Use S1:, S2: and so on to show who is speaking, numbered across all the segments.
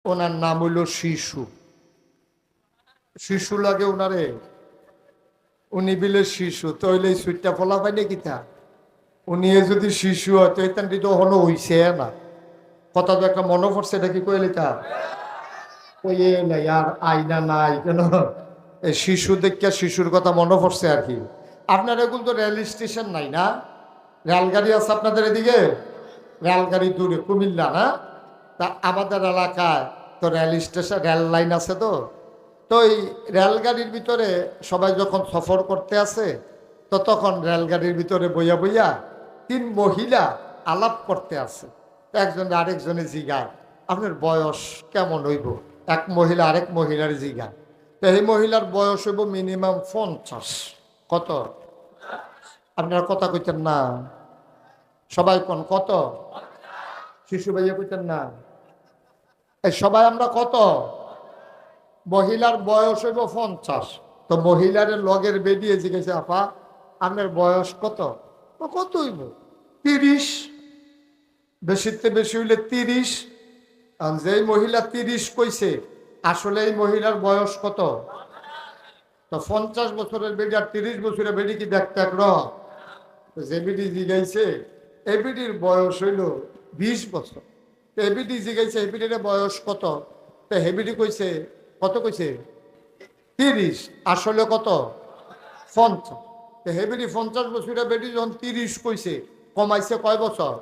S1: ওনার নাম হইল শিশু। শিশু লাগে ওনারে, উনি বিলে শিশু তো হইলে সুইটটা ফলা পাই নাকি তা উনি যদি শিশু হয় তো এখানটি তো হলো হইছে না। কথা তো একটা মনে পড়ছে, এটা কি কইলে তা কইয়ে নাই আর আইনা নাই কেন, এই শিশু দেখিয়া শিশুর কথা মনে পড়ছে আর কি। আপনার এগুলো তো রেল স্টেশন নাই না, রেলগাড়ি আছে আপনাদের এদিকে? রেলগাড়ি দূরে কুমিল্লা না, তা আমাদের এলাকায় তো রেল স্টেশন রেল লাইন আছে। তো তো এই রেলগাড়ির ভিতরে সবাই যখন সফর করতে আসে তো তখন রেলগাড়ির ভিতরে বইয়া বইয়া তিন মহিলা আলাপ করতে আসে। একজন আরেকজনে জিগায় আপনার বয়স কেমন হইব। এক মহিলা আরেক মহিলার জিগায়, তো এই মহিলার বয়স হইব মিনিমাম 50। কত? আপনারা কথা কইতেন না সবাই, কোন কত? শিশু ভাইয়া কইতেন না এই সবাই আমরা কত? মহিলার বয়স হইব 50। তো মহিলার লগের বেরিয়ে জিজ্ঞেস আপা আপনার বয়স কত? কত হইব? 30। বেশিতে বেশি হইলে 30। যেই মহিলা 30 কইছে আসলে এই মহিলার বয়স কত? তো 50 বছরের বেডি আর 30 বছরের বেডি কি দেখতে একরকম? যে বিডি জিগাইছে এবিডির বয়স হইল 20 বছর। তো এবিডি জিগাইছে এবিডির বয়স কত? তো হেবিডি কইছে কত? কইছে 30। আসলে কত? 50। তো হেবিডি 50 বছরের বেডি যখন 30 কইছে কমাইছে কয় বছর?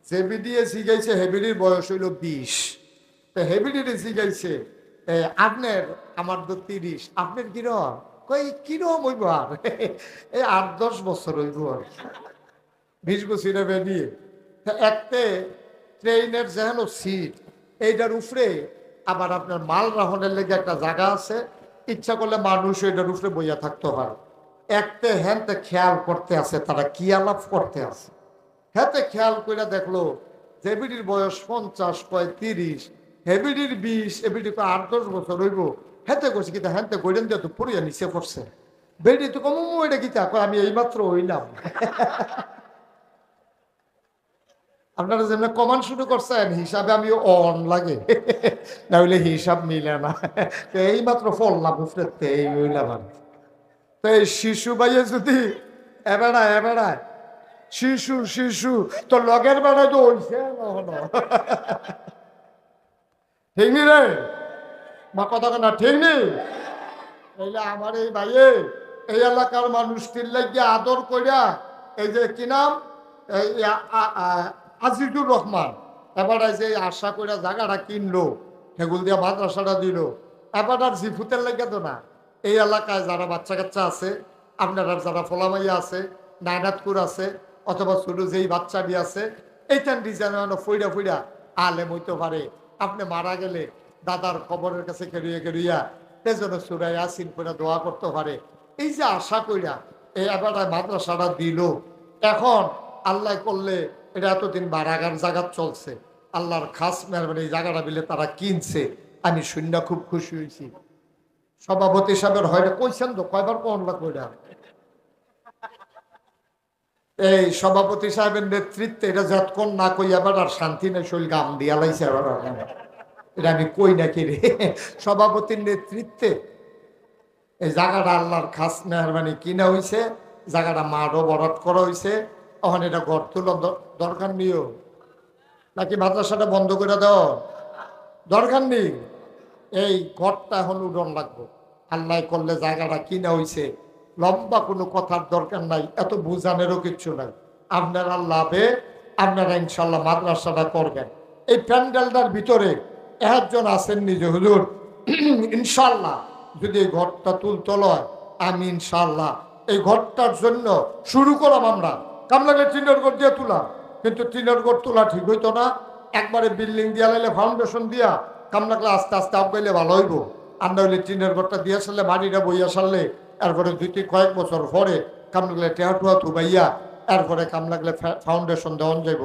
S1: যে বিডিয়ে জিগাইছে হেবিডির বয়স হইল 20। তো হেবিডির জিগাইছে আপনার আমার তো 30, আপনার কিরম? কই কিরম হইব আর এই 8-10 বছর হইব আর 20 বছরে বেরিয়ে। একতে ট্রেনের যেন সিট এইটার উপরে আবার আপনার মাল রাহনের লেগে একটা জায়গা আছে, ইচ্ছা করলে মানুষ এটার উপরে বইয়া থাকতে পারে। একতে হ্যানতে খেয়াল করতে আছে তারা কি আলাপ করতে আছে। হ্যাঁতে খেয়াল করে দেখলো হেবিডির বয়স 50, কয় 30, হেবিডির 20, এবিডি কয় 8-10 বছর হইব। হেতে করছে কিন্তু হ্যানতে গৈডেন দিয়ে তো পুরিয়া নিচে পড়ছে। বেডি তো কম এটা কি তা আমি এইমাত্র হইলাম। আপনারা যেমন কমান শুরু করছেন হিসাবে আমি অন লাগে না হইলে হিসাব মিলে না। এই মাত্র ফললাম উফরে এই হইলাম আমি। তো এই শিশু ভাইয়ে যদি এবেড়ায় শিশু শিশু তো লগের বেড়ায় তো হইছে ঠিক নি রে মা, কথা না ঠিক নেই? এইলে আমার এই ভাইয়ে এই এলাকার মানুষটির লাগিয়ে আদর কইরা এই যে কি নাম এই আজিজুর রহমান এবার যে আশা করে জায়গাটা কিনলো, সেগুল দিয়ে মাদ্রাসাটা দিল। এবার আর জিফুতের লেগে তো না, এই এলাকায় যারা বাচ্চা কাচ্চা আছে, আপনারা যারা ফোলামাইয়া আছে, নায়নাতপুর আছে, অথবা ছোট যেই বাচ্চাটি আছে, এইখান ডিজাইন ফইরা ফইরা আলেম হইতে পারে। আপনি মারা গেলে দাদার কবরের কাছে কেড়িয়া এজন্য সূরা ইয়াসিন পড়ে দোয়া করতে পারে। এই যে আশা কইরা এই এবার মাদ্রাসাটা দিল, এখন আল্লাহ করলে এটা এতদিন বারাগার জায়গা চলছে, আল্লাহর খাস মেহরবানি এই জায়গাটা বিলে তারা কিনছে। আমি শূন্য খুব খুশি হয়েছি। সভাপতি সাহেবের হয় কইছেন তো কয়বার কোনলা কইরা এই সভাপতি সাহেবের নেতৃত্বে এটা যতক্ষণ না কই এবার আর শান্তি নেই, শৈল গাম দিয়া লাইছে এবার। এটা আমি কই নাকি রে, সভাপতির নেতৃত্বে এই জায়গাটা আল্লাহর খাস মেহরবানি কিনা হয়েছে, জায়গাটা মাঠও বরাদ করা হয়েছে। তখন এটা ঘর তুলো দরকার নিও নাকি মাদ্রাসাটা বন্ধ করে দাও দরকার নেই, এই ঘরটা এখন উডন লাগবো। আল্লাহ করলে জায়গাটা কিনা হয়েছে, লম্বা কোনো কথার দরকার নাই, এত বুঝানেরও কিচ্ছু নাই। আপনারা লাভে আপনারা ইনশাল্লাহ মাদ্রাসাটা করবেন। এই প্যান্ডেলটার ভিতরে একজন আছেন নিজে হুজুর, ইনশাল্লাহ যদি এই ঘরটা তুলতে লয় আমি ইনশাল্লাহ এই ঘরটার জন্য শুরু করলাম। আমরা কামলাগের টিনের ঘর দিয়ে তুলা, কিন্তু টিনের ঘর তোলা ঠিক হইতো না। একবারে বিল্ডিং দিয়া লাইলে ফাউন্ডেশন দিয়া কামলাগলে আস্তে আস্তে আগাইলে ভালো হইব। আমরা হইলে টিনের ঘরটা দিয়ে সারলে মাটিটা বইয়া সারলে এরপরে কয়েক বছর পরে কামলাগলে টেহাটুয়া থুবাইয়া এরপরে কামলাগলে ফাউন্ডেশন দেওয়ান যাইব।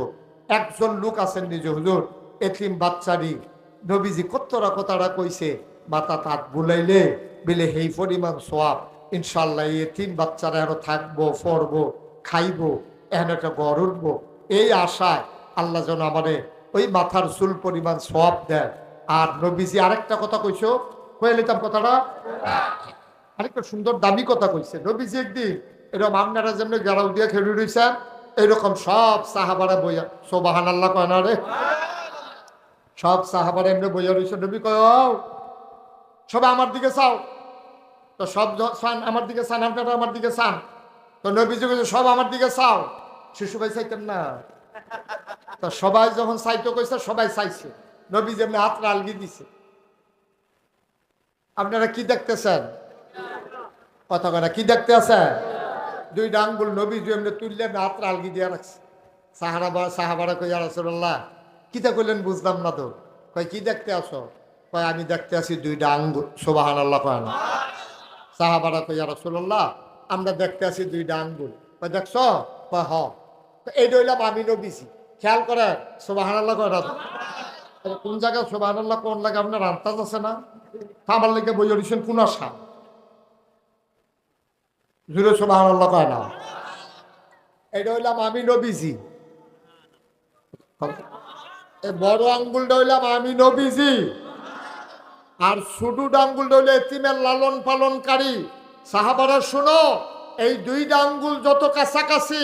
S1: একজন লোক আছেন নিজে হুজুর, এতিম বাচ্চারি নবীজি কতটা কথাটা কইছে, মাথা তাত বুলাইলে বিলে সেই পরিমাণ সোয়াব ইনশাল্লাহ। এই এতিম বাচ্চারা আরো থাকবো, পড়বো, খাইবো, এখন একটা গড় উঠবো। এই আশায় আল্লাহ যেন আমাদের ওই মাথার চুল পরিমাণ সোয়াব দেয়। আর নবীজি আরেকটা কথা কইছো, কয়ে নিতাম কথাটা, আরেকটা সুন্দর দামি কথা কইছে। নবীজি একদিন এরকম আপনারা যেমন গেরাও দিয়ে খেলে রয়েছেন, এইরকম সব সাহাবারা বইয়া, সুবহানাল্লাহ কয় না রে, সব সাহাবারা এমনি বইয়া রয়েছে। নবী কয় সবাই আমার দিকে চাও, তো সব চান আমার দিকে চান, আপনারা আমার দিকে চান, তো নবীজি কইছে সব আমার দিকে চাও। শিশু ভাই চাইতেন না, তো সবাই যখন চাইতে কইছে সবাই চাইছে, নবীজি এমনি হাত আলগি দিছে। আপনারা কি দেখতেছেন? কথা কথা কি আছেন? দুইটা আঙ্গুল নবীজি এমনি তুললে হাত আলগি দিয়ে রাখছে। সাহাবারা কই ইয়া রাসূলুল্লাহ, কিতা কইলেন বুঝলাম না তো। কয় কি দেখতে আসো? কয় আমি দেখতে আসি দুইটা আঙ্গুল। সুবহানাল্লাহ কয় না। সাহাবারা কই ইয়া রাসূলুল্লাহ, আমরা দেখতে আসি দুইটা আঙ্গুল। কয় দেখছো? কয় হ। এই হইলাম আমি নবীজি, খেয়াল করে সুবহানাল্লাহ কয় না। কোন জায়গায় সুবহানাল্লাহ কোন লাগে আপনার আন্তাজ আছে না? আমার লেগে বই দিচ্ছেন কোন আশা জুড়ে সুবহানাল্লাহ কয় না। এটা হইলাম আমি নবীজি, বড় আঙ্গুলটা হইলাম আমি নবীজি, আর ছোট আঙ্গুলটা হইলে এতিমের লালন পালনকারী। সাহাবারা শুনো, এই দুইটা আঙ্গুল যত কাছাকাছি,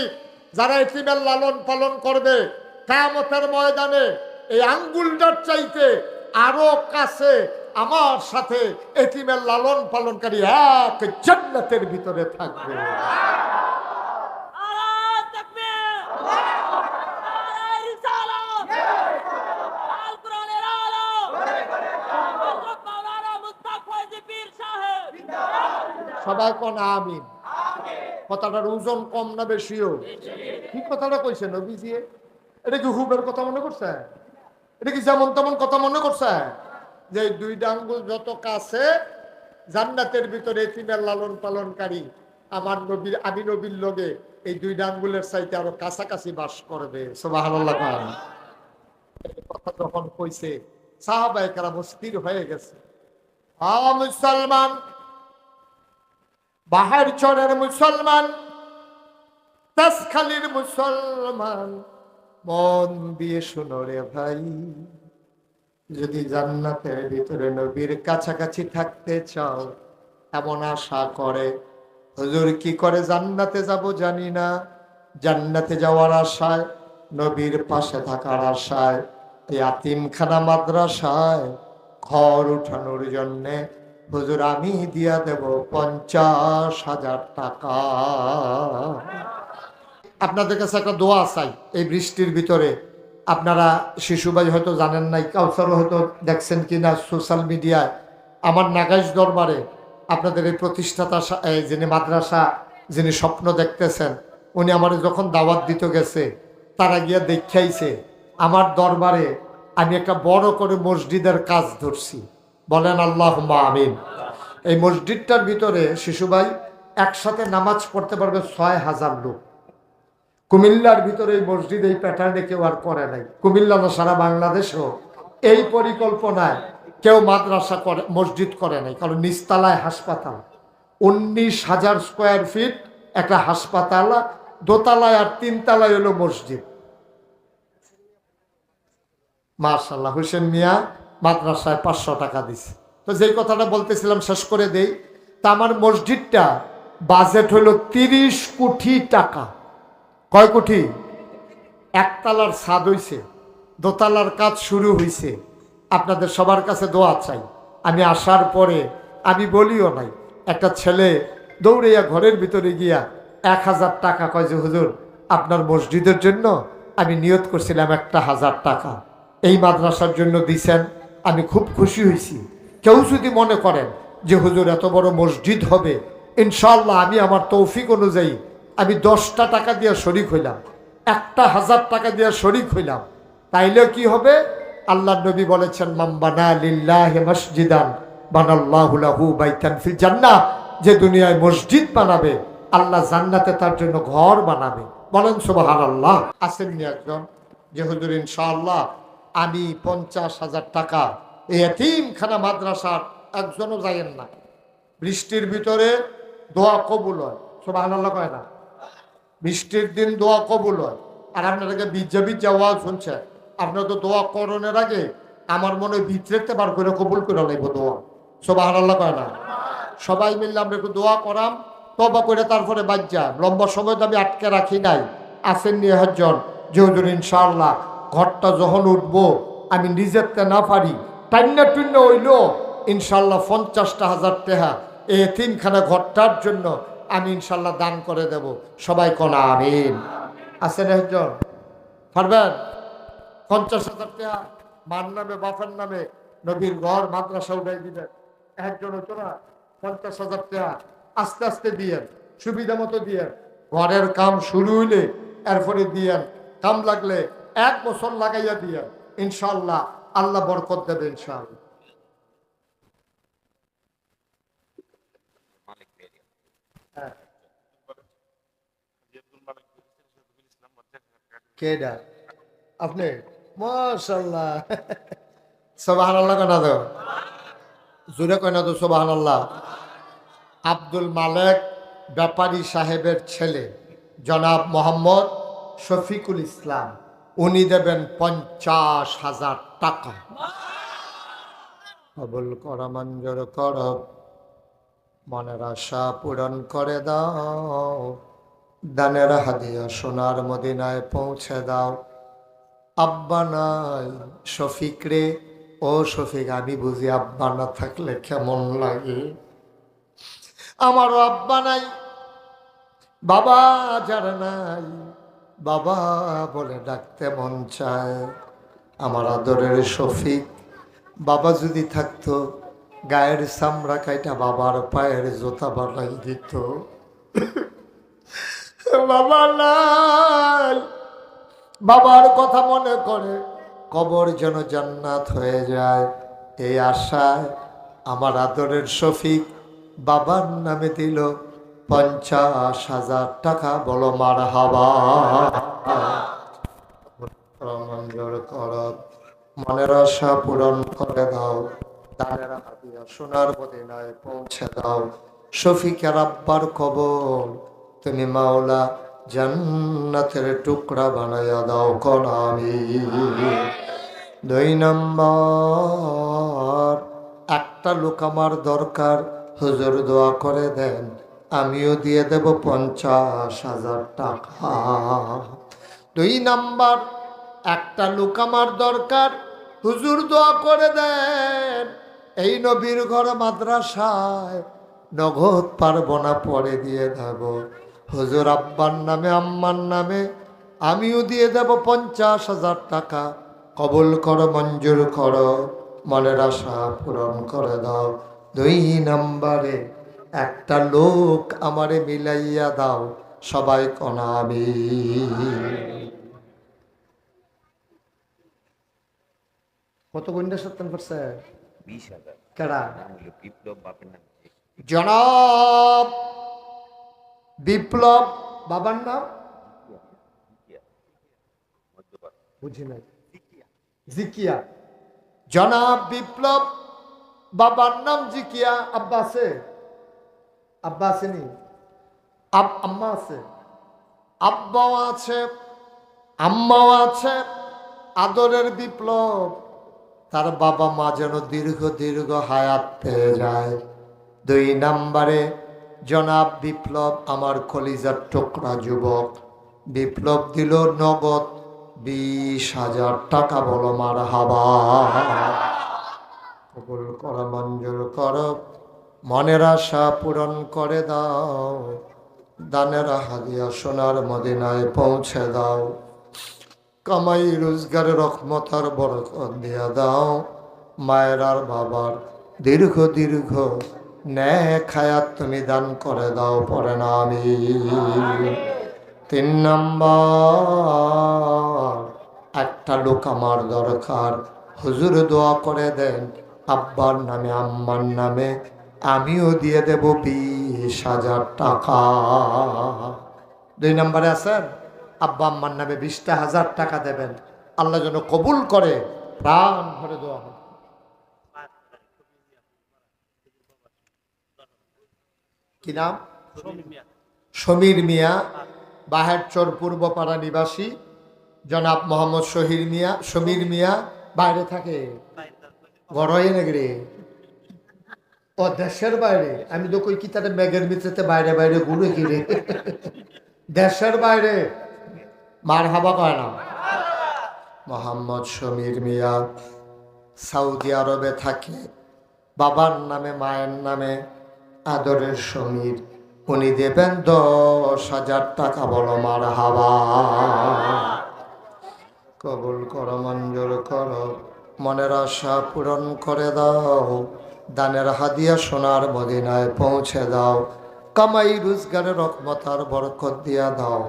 S1: যারা এতিমের লালন পালন করবে কিয়ামতের ময়দানে এই আঙ্গুলটার চাইতে আরো কাছে আমার সাথে এতিমের লালন পালনকারী এক জান্নাতের ভিতরে থাকবে। সবাই কোন আমিন। কথাটার ওজন কম না বেশিও? কি কথাটা কইছে নবীজি? এটা কি হুবের কথা মনে করছে? এটা কি যেমন তেমন কথা মনে করছে? যে দুইটা আঙ্গুল যত কাছে জান্নাতের ভিতরে এতিমের লালন পালনকারী আমার নবীর, আমি নবীর লগে এই দুইটা আঙ্গুলের চাইতে আরো কাছাকাছি বাস করবে। সুবহানাল্লাহ। কথা যখন কইছে সাহাবায়ে কেরাম স্থির হয়ে গেছে। মুসলমান, বাহার চরের মুসলমান, তাসখালীর মুসলমান, মন দিয়ে শুনো রে ভাই, যদি জান্নাতের ভিতরে নবীর কাছাকাছি থাকতে চাও, এমন আশা করে। হুজুর কি করে জান্নাতে যাব জানি না, জান্নাতে যাওয়ার আশায়, নবীর পাশে থাকার আশায়, ইয়াতিমখানা মাদ্রাসায় ঘর উঠানোর জন্যে হুজুর আমি দিয়া দেব 50,000 টাকা। আপনাদের কাছে একটা দোয়া চাই এই বৃষ্টির ভিতরে। আপনারা শিশুভাই হয়তো জানেন নাই, কাউসারও হয়তো দেখছেন কিনা সোশ্যাল মিডিয়ায়, আমার নাগাইশ দরবারে আপনাদের এই প্রতিষ্ঠাতা যিনি মাদ্রাসা, যিনি স্বপ্ন দেখতেছেন, উনি আমার যখন দাওয়াত দিতে গেছে, তারা গিয়া দেখাইছে আমার দরবারে আমি একটা বড় করে মসজিদের কাজ ধরছি। বলেন আল্লাহুম্মা আমিন। এই মসজিদটার ভিতরে শিশুভাই একসাথে নামাজ পড়তে পারবে 6,000 লোক। কুমিল্লার ভিতরে এই মসজিদ এই প্যাটার্নে কেউ আর করে নাই। কুমিল্লা না, সারা বাংলাদেশও এই পরিকল্পনায় কেউ মাদ্রাসা করে, মসজিদ করে নাই। কারণ নিচতলায় হাসপাতাল, 19,000 স্কোয়ার ফিট একটা হাসপাতাল, দোতলায় আর 3 তলায় হলো মসজিদ। মাশাআল্লাহ, হোসেন মিয়া মাদ্রাসায় 500 টাকা দিছে। তো যেই কথাটা বলতেছিলাম শেষ করে দেই। তা আমার মসজিদটা বাজেট হলো 30 কোটি টাকা। কয় কোটি? একতলার ছাদ হইছে, দোতলার কাজ শুরু হইছে। আপনাদের সবার কাছে দোয়া চাই। আমি আসার পরে আমি বলিও নাই, একটা ছেলে দৌড়াইয়া ঘরের ভিতরে গিয়া 1,000 টাকা কয় যে হুজুর আপনার মসজিদের জন্য আমি নিয়ত করছিলাম 1,000 টাকা এই মাদ্রাসার জন্য দিছেন, আমি খুব খুশি হয়েছি। কেউ যদি মনে করেন যে হুজুর এত বড় মসজিদ হবে, ইনশাআল্লাহ আমি আমার তৌফিক অনুযায়ী আমি 10টা টাকা দিয়ে শরিক হইলাম, 1,000 টাকা দিয়ে শরিক হইলাম, তাইলেও কি হবে? আল্লাহ নবী বলেছেন মান বানা লিল্লাহি মসজিদান বানাল্লাহু লাহু বাইতান ফিল জান্নাহ। যে দুনিয়ায় মসজিদ বানাবে, আল্লাহ জান্নাতে তার জন্য ঘর বানাবে। বলেন সুবহানাল্লাহ। আসেননি একজন যে হুজুর ইনশাআল্লাহ আমি 50,000 টাকা এই এতিমখানা মাদ্রাসার, একজনও যাইয়েন না। বৃষ্টির ভিতরে দোয়া কবুল হয়, সুবহানাল্লাহ কয় না? বৃষ্টির দিন দোয়া কবুল হয়। আর আপনাদেরকে বিজ্জা আওয়াজ শুনছে, আপনারা তো দোয়া করণের আগে আমার মনে হয় ভিতরেতে বার করে কবুল করে লাগবো দোয়া। সুবহানাল্লাহ কয় না? সবাই মিললে আমরা একটু দোয়া করাম, তবা করে তারপরে বাজ্যা লম্বা সময় তো আমি আটকে রাখি নাই। আসেন নিয়ে হজ্জন যেহুদুর ইনশাআল্লাহ ঘরটা যখন উঠবো আমি নিজেরতে না পারি টান্না টুন্না হইল ইনশাল্লাহ 50,000 টাকা এই তিনখানা ঘরটার জন্য আমি ইনশাল্লাহ দান করে দেব। সবাই কোনা আমিন। আসেন একজন পারবেন? 50,000 টাকা মার নামে বাপের নামে নবীর ঘর মাদ্রাসা উঠাই দিবেন। একজন হতো না 50,000 টাকা আস্তে আস্তে দিয়েন, সুবিধা মতো দিয়েন। ঘরের কাম শুরু হইলে এরপরে দিয়েন, কাম লাগলে 1 বছর লাগাইয়া দিয়েন, ইনশাল্লাহ আল্লাহ বরকত দেবে ইনশাআল্লাহ। কেডা আপনি? মাশাআল্লাহ, সুবহানাল্লাহ কনা দাও, জোরে কয় না তো সুবহানাল্লাহ। আব্দুল মালেক ব্যাপারী সাহেবের ছেলে জনাব মোহাম্মদ শফিকুল ইসলাম, উনি দেবেন 50,000 টাকা। কবুল কর, মঞ্জুর কর, মনের আশা পূরণ করে দাও, দানের হাদিয়া সোনার মদিনায় পৌঁছে দাও। আব্বা নাই শফিক রে, ও শফিক আমি বুঝি আব্বা না থাকলে কেমন লাগে। আমারও আব্বা নাই, বাবা যার নাই, বাবা বলে ডাকতে মন চায়। আমার আদরের শফিক, বাবা যদি থাকতো গায়ের চামড়া কাইটা বাবার পায়ের জোতা বানাই দিত। বাবা নাই, বাবার কথা মনে করে কবর যেন জান্নাত হয়ে যায় এই আশায় আমার আদরের শফিক বাবার নামে দিল 50,000 টাকা। বলো মারহাবা। মঞ্জুর কর, মনের আশা পূরণ করে দাও, দানের হাদিয়া সোনার মদিনায় পৌঁছে দাও। শফিকের আব্বার কবর তুমি মাওলা জান্নাতের টুকরা বানাইয়া দাও কোন আমিন। 2 নম্বর, একটা লোক আমার দরকার, হুজুর দোয়া করে দেন, আমিও দিয়ে দেব 50,000 টাকা। 2 নম্বর, একটা লোক আমার দরকার, হুজুর দোয়া করে দেন, এই নবীর ঘর মাদ্রাসায় নগদ পারবো না, পরে দিয়ে দেব। হুজুর আব্বার নামে আম্মার নামে আমিও দিয়ে দেব 50,000 টাকা। কবুল করো, মঞ্জুর করো, মনের আশা পূরণ করে দাও। 2 নম্বরে, একটা লোক আমারে মিলাইয়া দাও, সবাই কোনা আমিন। কত গুন্ডা সত্যান করছে?
S2: 20,000
S1: কেডা?
S2: বিপ্লব বাপের নাম
S1: জনাব বিপ্লব, বাবার নাম বুঝি নাই, জিকিয়া। জনাব বিপ্লব, বাবার নাম জিকিয়া। আব্বা আছে? আব্বা আসেনি? আম্মা আছে? আব্বাও আছে, আম্মাও আছে। আদরের বিপ্লব, তার বাবা মা যেন দীর্ঘ দীর্ঘ হায়াত পেয়ে যায়। 2 নম্বরে, জনাব বিপ্লব আমার কলিজার টুকরা যুবক, বিপ্লব দিল নগদ 20,000 টাকা। বলো মারহাবা। কবুল কর, মঞ্জুর কর, মনের আশা পূরণ করে দাও, দানের হাদিয়া সোনার মদিনায় পৌঁছে দাও। কামাই রোজগারের রহমতার বরকত দিয়া দাও, মায়ের আর বাবার দীর্ঘ দীর্ঘ নেক হায়াত তুমি দান করে দাও, পরে না আমি। 3 নম্বর, একটা লোক আমার দরকার, হুজুর দোয়া করে দেন, আব্বার নামে আম্মার নামে আমিও দিয়ে দেব 20,000 টাকা। 2 নম্বরে আছেন, আব্বা আম্মার নামে 20,000 টাকা দেবেন, আল্লাহ যেন কবুল করে, প্রাণ ভরে দোয়া হবে। কি নাম? সমীর মিয়া, বাহেরচর পূর্বপাড়া নিবাসী। জনাব মোহাম্মদ সমীর মিয়া বাইরে থাকে ঘরই নাকি রে? ও দেশের বাইরে। আমি তো কই কি তাদের ব্যাগের ভিতরে বাইরে বাইরে ঘুরে কিরে দেশের বাইরে মার হাবা কয় না। মোহাম্মদ সমীর মিয়া সৌদি আরবে থাকে, বাবার নামে মায়ের নামে আদরের সমীর। উনি দেবেন 10,000 টাকা। বলো মার হাবা। কবুল করো, মঞ্জুর করো, মনের আশা পূরণ করে দাও, দানের হাদিয়া সোনার মদিনায় পৌঁছে দাও, কামাই রোজগারের রহমত আর বরকত দিয়া দাও।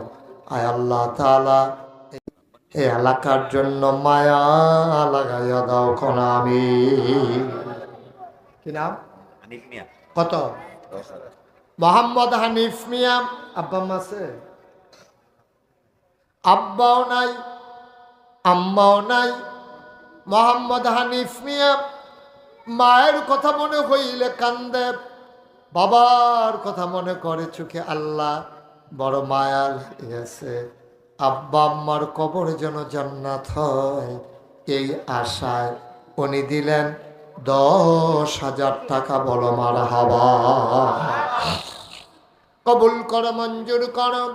S1: আয় আল্লাহ তাআলা এই এলাকার জন্য মায়া লাগাইয়া দাও কোন আমি। কি নাম?
S2: হানিফ মিয়া
S1: কত?
S2: 10,000।
S1: মোহাম্মদ হানিফ মিয়া। আব্বা আম্মা আছে? আব্বাও নাই আম্মাও নাই। মোহাম্মদ হানিফ মিয়া মায়ের কথা মনে হইলে কান্দে, বাবার কথা মনে করে চোখে আল্লাহ বড় মায়া লেগেছে। আব্বা আম্মার কবর যেন জান্নাত হয় এই আশায় উনি দিলেন 10,000 টাকা। বলো মার হাবা। কবুল করো, মঞ্জুর করো,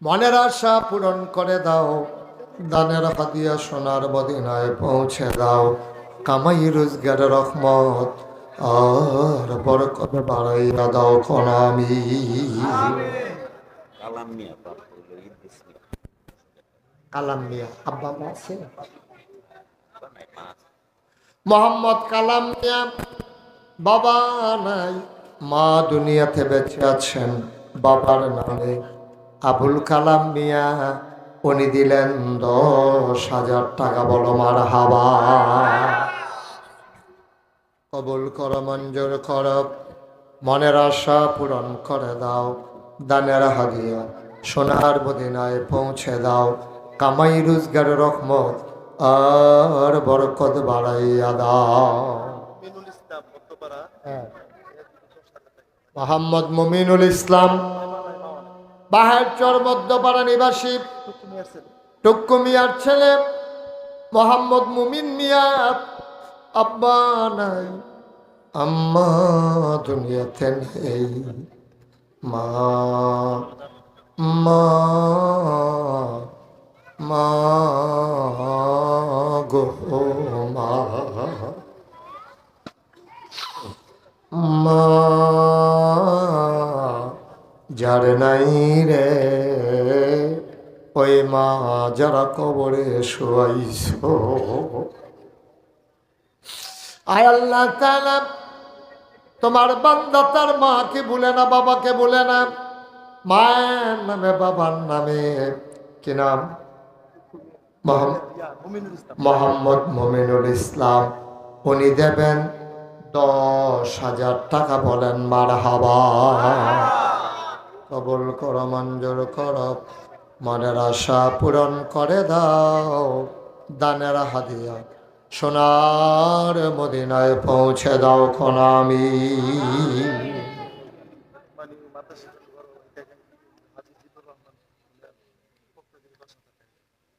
S1: মনের আশা পূরণ করে দাও, দানের হাদিয়া সোনার মদিনায় পৌঁছে দাও, কামাই রোজগারের রহমত আর বরকত বাড়াইয়া দাও কোন আমি।
S2: কালাম মিয়া বাপ হইল ইদ্রিস মিয়া।
S1: কালাম মিয়া। আব্বা মা আছে?
S2: বানাই মা আছে।
S1: মোহাম্মদ কালাম মিয়া বাবা নাই, মা দুনিয়াতে বেঁচে আছেন বাবার নামে আবুল কালাম মিয়া। উনি দিলেন 10,000 টাকা। বলো মার হাবা। কবুল করো, মঞ্জুর করো, মনের আশা পূরণ করে দাও, দানের হাদিয়া সোনার মদিনায় পৌঁছে দাও, কামাই রোজগারের রহমত আর বরকত বাড়াইয়া দাও। মোহাম্মদ মুমিনুল ইসলাম বাহারচর মধ্যপাড়া নিবাসী, টুক্কু মিয়ার ছেলে মোহাম্মদ মুমিন মিয়া। আব্বা নাই আম্মা দুনিয়াতে নেই, মা মা মা গো মা মা যার নাই রে ওই মা যারা কবরে শোয়াইছ। আয় আল্লাহ তাআলা তোমার বান্দা তার মাকে ভুলে না, বাবাকে ভুলে না। মায়ের নামে বাবার নামে কি নাম? মোহাম্মদ মুমিনুল ইসলাম। উনি দেবেন 10,000 টাকা। বলেন মার হাবা। কবুল করো, মঞ্জুর করো, মনের আশা পূরণ করে দাও, দানের হাদিয়া সোনার মদিনায় পৌঁছে দাও কোন আমি।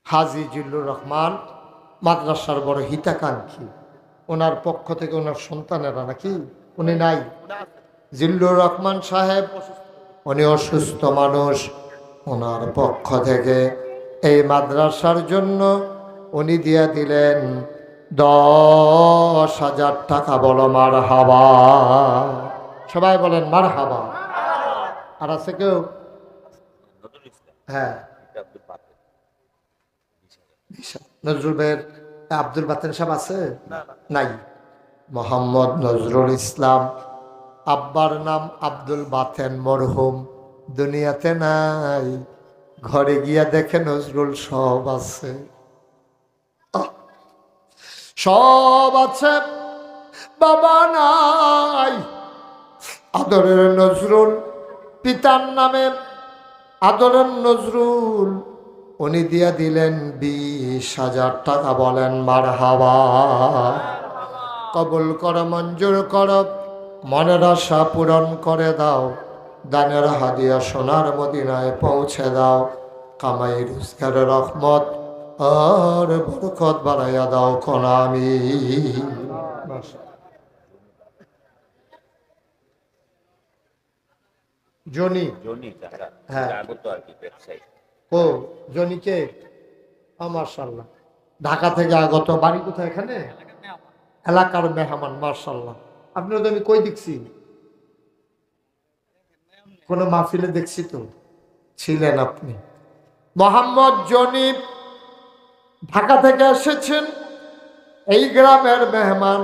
S1: হাজী জিল্লুর রহমান মাদ্রাসার বড় হিতাকাঙ্ক্ষী, ওনার পক্ষ থেকে ওনার সন্তানেরা নাকি উনি নাই। জিল্লুর রহমান সাহেব উনি অসুস্থ মানুষ, ওনার পক্ষ থেকে এই মাদ্রাসার জন্য উনি দিয়ে দিলেন 10,000 টাকা। বলো মার হাবা। সবাই বলেন মার হাবা। আর আছে কেউ?
S2: নজরুল ইসলাম
S1: হ্যাঁ,
S2: এটা আব্দুল বাতেন
S1: 20,000। নজরুল ভাইয়ের আব্দুল বাতেন সাহেব আছে? নাই। মোহাম্মদ নজরুল ইসলাম, আব্বার নাম আব্দুল বাতেন, মরহুম, দুনিয়াতে নাই। ঘরে গিয়া দেখে নজরুল সব আছে, সব আছে, বাবা নাই। আদরের নজরুল, পিতার নামে আদরের নজরুল, উনি দিয়া দিলেন 20,000 টাকা। বলেন মার হাবা। কবুল করো, মঞ্জুর করো, মনের আশা পূরণ করে দাও, দানের হাদিয়া সোনার মদিনায় পৌঁছে দাও, কামাই রোজগারের রহমত আর বরকত বাড়াইয়া দাও কোন আমি। জনি,
S2: জনি টাকা
S1: হ্যাঁ।
S2: আগত আর কি ব্যবসায়ী।
S1: ও জনিকে, মাশাআল্লাহ, ঢাকা থেকে আগত। বাড়ি কোথায়? এখানে এলাকার মেহমান। মাশাআল্লাহ। আপনার তো আমি কই দেখছি, কোন মাহফিলে দেখছি তো, ছিলেন আপনি। মোহাম্মদ জনি ঢাকা থেকে এসেছেন, এই গ্রামের মেহমান।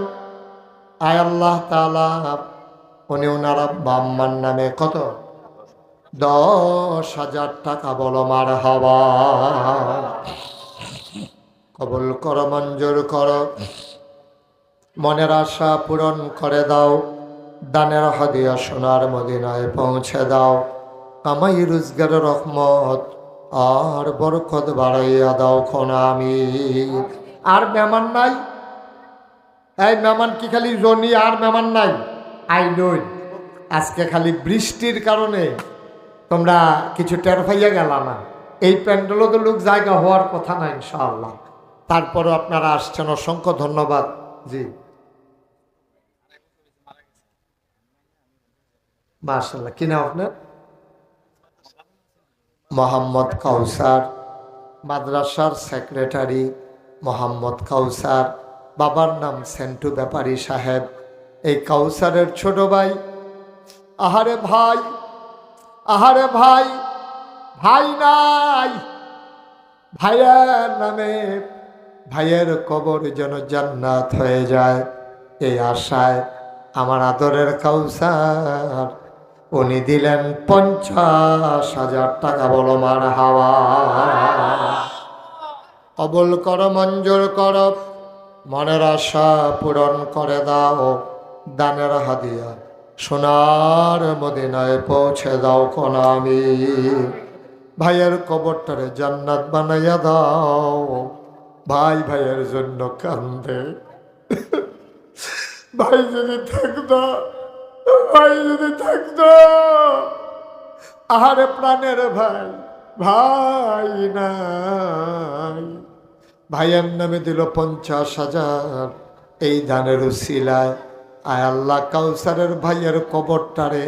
S1: আয় আল্লাহ তাআলা, উনি ওনার আব্বা আম্মার নামে কত 10,000 টাকা বলো মারহাবা। কবুল করো, মঞ্জুর করো, মনের আশা পূরণ করে দাও, দানের হাদিয়া সোনার মদিনায় পৌঁছে দাও, কামাই রোজগারের রহমত আর বরকত বাড়াইয়া দাও কোন আমি। আর মেহমান নাই? এই মেহমান কি খালি জনি আর মেহমান নাই? আইলই আজকে খালি বৃষ্টির কারণে তোমরা কিছু টের পাইয়া গেল না। এই প্যান্ডেলও তো লোক জায়গা হওয়ার কথা না ইনশাআল্লাহ। তারপরও আপনারা আসছেন, অসংখ্য ধন্যবাদ। জি মাশাআল্লাহ। কি নাম আপনার? মোহাম্মদ কাউসার, মাদ্রাসার সেক্রেটারি মোহাম্মদ কাউসার। বাবার নাম সেন্টু ব্যাপারী সাহেব। এই কাউসারের ছোট ভাই। আহারে ভাই, আহারে ভাই, ভাই নাই। ভাইয়ের নামে ভাইয়ের কবর যেন জান্নাত হয়ে যায়, এই আশায় আমার আদরের কাউসার উনি দিলেন 50,000 টাকা বলো মারহাবা। কবুল করো, মঞ্জুর করো, মনের আশা পূরণ করে দাও, দানের হাদিয়া সোনার মদিনায় পৌঁছে দাও কোন আমি। ভাইয়ের কবরটারে জান্নাত বানাইয়া দাও। ভাই ভাইয়ের জন্য কান্দে। ভাই যদি থাকতো, ভাই যদি থাকতো। আহারে প্রাণের ভাই, ভাই নাই। ভাইয়ের নামে দিল 50,000 এই দানের উসিলায়। আয় আল্লাহ, কাউসারের ভাইয়ের কবরটারে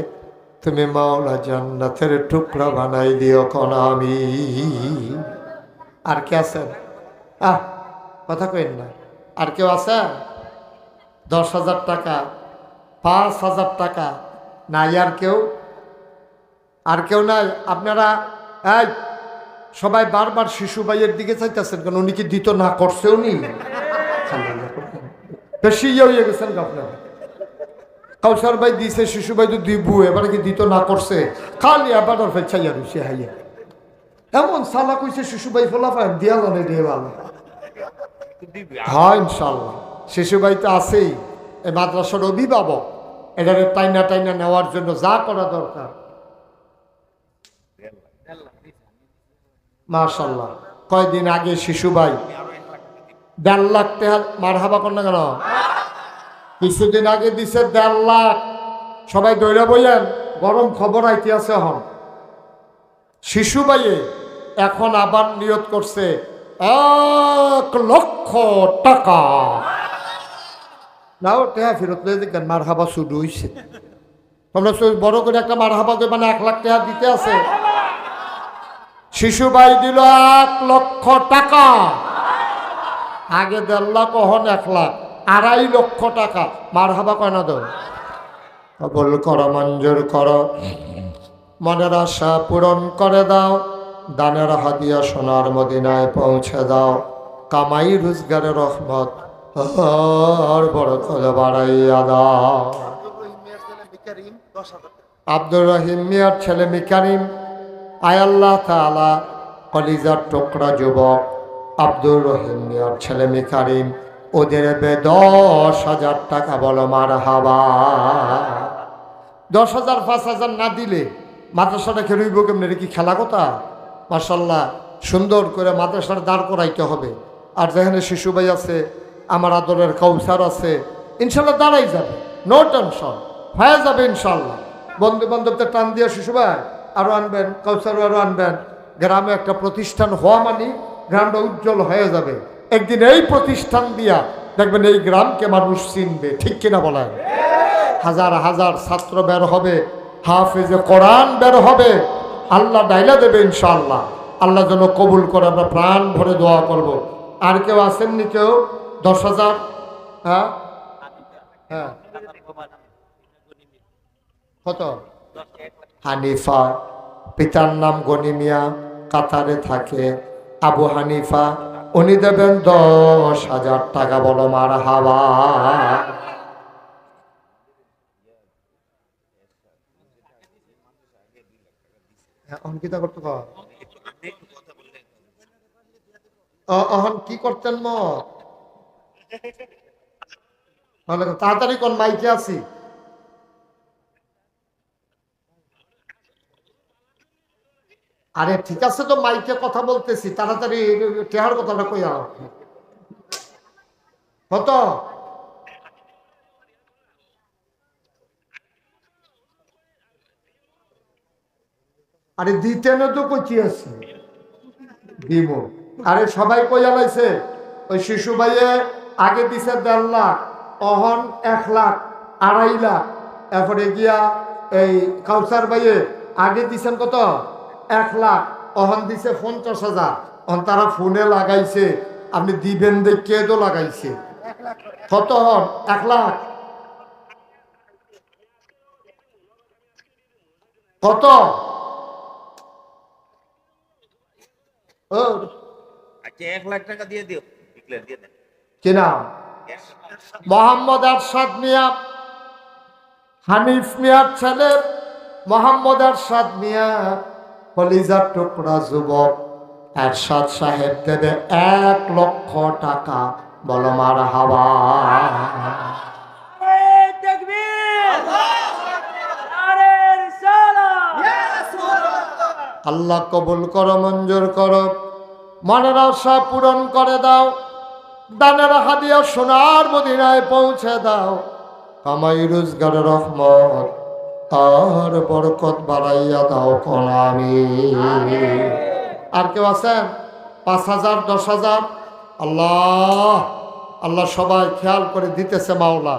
S1: তুমি মাওলা জান্নাতের টুকরা বানাই দিও কোন আমি। আর কে আছেন? কথা কইন না। আর কেউ আছে? 10,000 টাকা, 5,000 টাকা নাই? আর কেউ? আর কেউ নাই? আপনারা এই সবাই বারবার শিশু ভাইয়ের দিকে চাইতেছেন কেন? উনি কি দিত না করছে? উনি বেশি ইয়ে হয়ে গেছেন আপনারা। কাউসার ভাই দিছে, শিশু ভাই তো দিব, এবারে কি দিত না করছে? খালি আবার চাইয়া রুছে হাইয়া এমন সালা কইছে শিশু ভাই ফলাফায় দিয়ালনে দিয়ে ভালো হয় ইনশাল্লাহ। শিশু ভাই তো আছেই, এই মাদ্রাসার অভিভাবক, এটারে টাইনা টাইনা নেওয়ার জন্য যা করা দরকার। মাশাল্লাহ। কয়দিন আগে শিশু ভাই 1.5 লাখ টাকা মারহাবা কর না কেন? কিছুদিন আগে দিছে 1.5 লাখ। সবাই দৌড়া বইয়েন, গরম খবর আইতে আছে। এখন শিশু ভাইয়ে এখন আবার নিয়ত করছে 1 লক্ষ টাকা। নাও টাকা ফেরত লয়ে দেখেন মারহাবা শুরু হইছে। তোমরা বড় করে একটা মারহাবা কই, মানে 1 লাখ টাকা দিতে আছে। শিশু ভাই দিল 1 লক্ষ টাকা। আগে 1.5 লাখ, কখন 1 লাখ, 2.5 লক্ষ টাকা। মারহাবা কয় না? দাও, কবুল করো, মঞ্জুর করো, মনের আশা পূরণ করে দাও, দানের হাদিয়া সোনার মদিনায় পৌঁছে দাও, কামাই রোজগারের রহমত আর বরকত বাড়াইয়া দাও। আব্দুর রহিম মিয়ার ছেলে মিকারিম। আয় আল্লাহ তাআলা, কলিজার টুকরা যুবক আব্দুর রহিম মিয়ার ছেলে মিকারিম, ওদের 10,000 টাকা বলো মারহাবা। 10,000 5,000 না দিলে মাদ্রাসাটা খেলইব কেমন? এটা কি খেলা কথা? মাশাল্লাহ, সুন্দর করে মাদ্রাসার দাঁড় করাইতে হবে। আর যেখানে শিশু ভাই আছে, আমার আদরের কাউসার আছে, ইনশাল্লাহ দাঁড়াই যাবে, নো টেনশন, হয়ে যাবে ইনশাল্লাহ। বন্ধু বান্ধবদের টান দিয়ে শিশু ভাই আরও আনবেন, কাউসারও আরও আনবেন। গ্রামে একটা প্রতিষ্ঠান হওয়া মানে গ্রামটা উজ্জ্বল হয়ে যাবে। একদিন এই প্রতিষ্ঠান দিয়া দেখবেন এই গ্রামকে মানুষ চিনবে, ঠিক কিনা বলেন? হাজার হাজার ছাত্র বের হবে, হাফেজে কোরআন বের হবে, আল্লাহ ডাইলা দেবে ইনশাআল্লাহ। আল্লাহ যেন কবুল করে, আমরা প্রাণ ভরে দোয়া করব। আর কেউ আসেননি? কেউ 10,000? হ্যাঁ হ্যাঁ, কত? হানিফা, পিতার নাম গনি মিয়া, কাতারে থাকে। আবু হানিফা, উনি দেবেন 10,000 টাকা। বলো মারহাবা। অঙ্কিতা করতে অহন কি করতেন তাড়াতাড়ি কোন মাইকে আছি। আরে ঠিক আছে, তো মাইকে কথা বলতেছি, তাড়াতাড়ি টেহার কথাটা কইয়া কত? আরে দিতে না তো কইছি আছি দিব। আরে সবাই কইয়া লাইছে। ওই শিশু ভাইয়ে আগে দিছে 1.5 লাখ, অহন 1 লাখ, 2.5 লাখ। এরপরে গিয়া এই কাউসার ভাইয়ে আগে দিছেন কত? 1 লাখ, অহন দিছে 50,000। অহন তারা ফোনে লাগাইছে, আপনি দিবেন দেখে তো লাগাইছে। কত হন? 1 লাখ। কত? ও
S2: আচ্ছা 1 লাখ টাকা দিয়ে দিও, ডিক্লেয়ার দিয়ে দেন।
S1: কি নাম? মোহাম্মদ আরশাদ মিয়া, হানিফ মিয়ার ছেলে মোহাম্মদ আরশাদ মিয়া, কলিজার টুকরা যুবক। এরশাদ সাহেব দেবে 1 লক্ষ টাকা। বলো মারহাবা। আল্লাহ কবুল করো, মঞ্জুর করো, মনের আশা পূরণ করে দাও। দানের হাদিয়া সোনার মদিনায় পৌঁছে দাও। কামাই রোজগারের রহমত আর বরকত বাড়াইয়া দাও কোন আমিন। আর কেউ আছেন? 5,000, 10,000? আল্লাহ আল্লাহ সবাই খেয়াল করে দিতেছে মাওলা।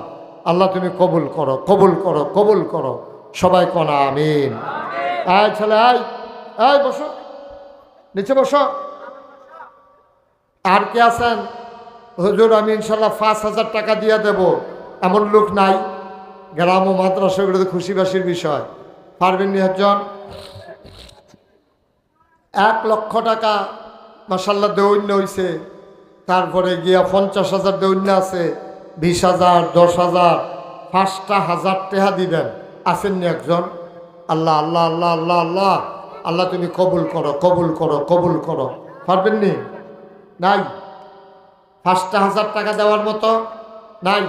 S1: আল্লাহ তুমি কবুল করো, কবুল করো, কবুল করো। সবাই কোন আমিন। আয় ছেলে, আয় আয়, বসো, নিচে বসো। আর কে আছেন? হুজুর আমি ইনশাল্লাহ 5,000 টাকা দিয়ে দেব, এমন লোক নাই? গ্রাম ও মাদ্রাসা এগুলো তো খুশিবাসির বিষয়। পারবেন নি একজন? 1 লক্ষ টাকা মাশাল্লাহ দৈন্য হইছে। তারপরে গিয়া 50,000 দৈন্য আছে, 20,000, 10,000, 5,000 টাকা দিবেন। আসেননি একজন? আল্লাহ আল্লাহ আল্লাহ আল্লাহ আল্লাহ আল্লাহ তুমি কবুল করো, কবুল করো, কবুল করো। পারবেন নি? নাই? 5,000 টাকা দেওয়ার মতো নাই?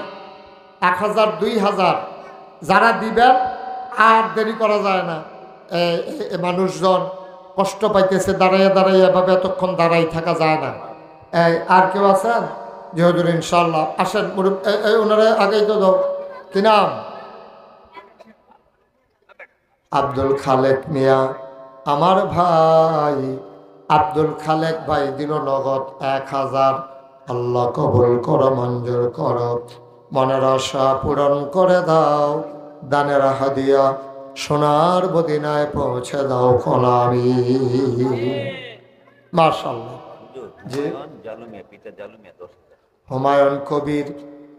S1: 1,000, 2,000 যারা দিবেন, আর দেরি করা যায় না। মানুষজন কষ্ট পাইতেছে, দাঁড়াইয়া দাঁড়াইয়া এভাবে এতক্ষণ দাঁড়াই থাকা যায় না। আর কেউ আছেন? যে হুজুর ইনশাল্লাহ আসেন। ওনারা আগেই তো দাও। কি নাম? আব্দুল খালেক মিয়া, আমার ভাই আব্দুল খালেক ভাই দিল নগদ 1,000। আল্লাহ কবুল করো, মঞ্জুর করো, মনের আশা পূরণ করে দাও। দানের হাদিয়া সোনার মদিনায় পৌঁছে দাও কোন আমিন। মাশাআল্লাহ। জি,
S2: জালুমিয়া, পিতা জালুমিয়া 10,000।
S1: হুমায়ুন কবির,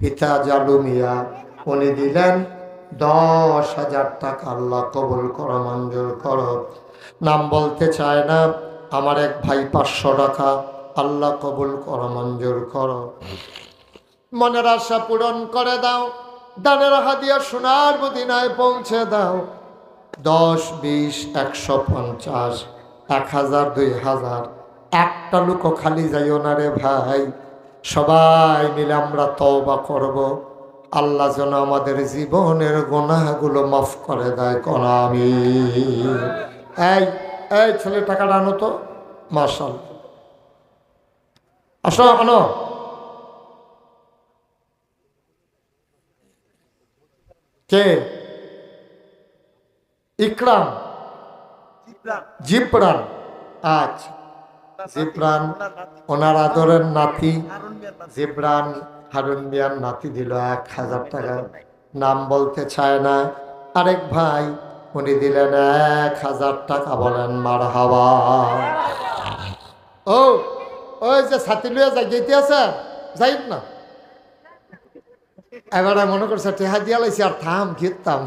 S1: পিতা জালু মিয়া, উনি দিলেন 10,000 টাকা। আল্লাহ কবুল করো, মঞ্জুর করো। নাম বলতে চায় না, আমার এক ভাই 500 টাকা। আল্লাহ কবুল করো, মঞ্জুর করো, মনের আশা পূরণ করে দাও। দানের হাদিয়া সোনার মদিনায় পৌঁছে দাও। 10, 20, 150, 1,000, 2,000। একটা লোকও খালি যাইও না রে ভাই। সবাই মিলে আমরা তওবা করব। আল্লাহ যেন আমাদের জীবনের গুনাহগুলো মাফ করে দেয় কোন আমিন। এই এই ছেলে টাকাটা আনো তো। মাশাআল্লাহ, আসো, আনো। কে? ইকরাম, জিপরান। আচ্ছা, জিবরান ওনার আদরের নাতি জিবরান হারুন মিয়ার নাতি দিল 1000 টাকা। নাম বলতে চায় না। আরেক ভাই উনি দিলেন 1000 টাকা। বলেন মারহাবা। ও ওই যে ছাতি লইয়া যাই যেতে আছে যাই না, এবারে মনে করছে টেহা দিয়া লাইছি আর থাম ঘিরতাম